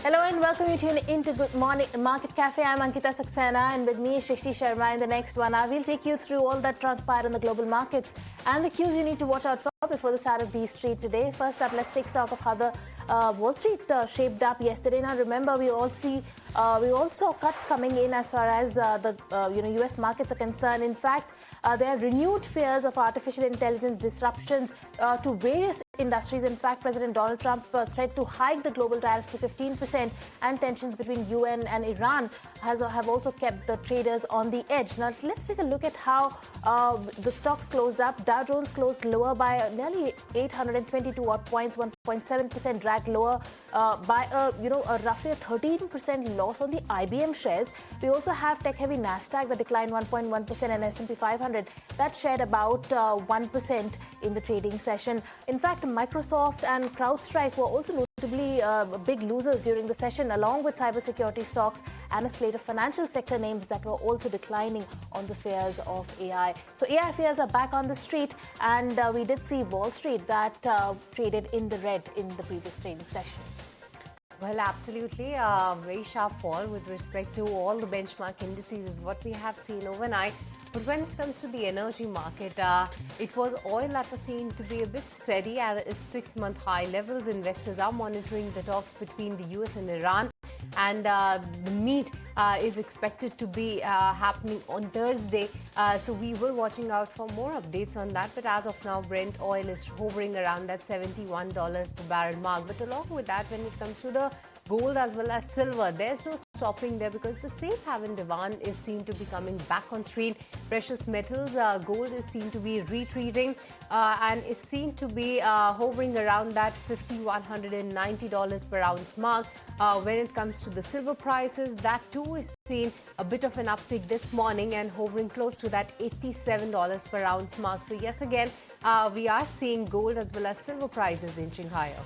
Hello and welcome you to into Good Morning Market Cafe. I'm Ankita Saxena and with me is Shishti Sharma. In the next 1 hour, we'll take you through all that transpired in the global markets and the cues you need to watch out for before the start of D Street today. First up, let's take stock of how the Wall Street shaped up yesterday. Now, remember, we all saw cuts coming in as far as the U.S. markets are concerned. In fact, there are renewed fears of artificial intelligence disruptions to various industries. In fact, President Donald Trump threatened to hike the global tariffs to 15%, and tensions between UN and Iran have also kept the traders on the edge. Now, let's take a look at how the stocks closed up. Dow Jones closed lower by nearly 822 odd points, 1.7% drag lower by roughly a 13% loss on the IBM shares. We also have tech-heavy Nasdaq that declined 1.1% and S&P 500 that shared about 1% in the trading session. In fact, Microsoft and CrowdStrike were also notably big losers during the session, along with cybersecurity stocks and a slate of financial sector names that were also declining on the fears of AI. So AI fears are back on the street, and we did see Wall Street that traded in the red in the previous trading session. Well, absolutely. Very sharp fall with respect to all the benchmark indices is what we have seen overnight. But when it comes to the energy market, it was oil that was seen to be a bit steady at its 6-month high levels. Investors are monitoring the talks between the US and Iran. And the meet is expected to be happening on Thursday. So we will watching out for more updates on that. But as of now, Brent oil is hovering around that $71 per barrel mark. But along with that, when it comes to the gold as well as silver, there's no stopping there because the safe haven demand is seen to be coming back on stream. Precious metals, gold is seen to be retreating and is seen to be hovering around that $5,190 per ounce mark. When it comes to the silver prices, that too is seen a bit of an uptick this morning and hovering close to that $87 per ounce mark. So yes, again, we are seeing gold as well as silver prices inching higher.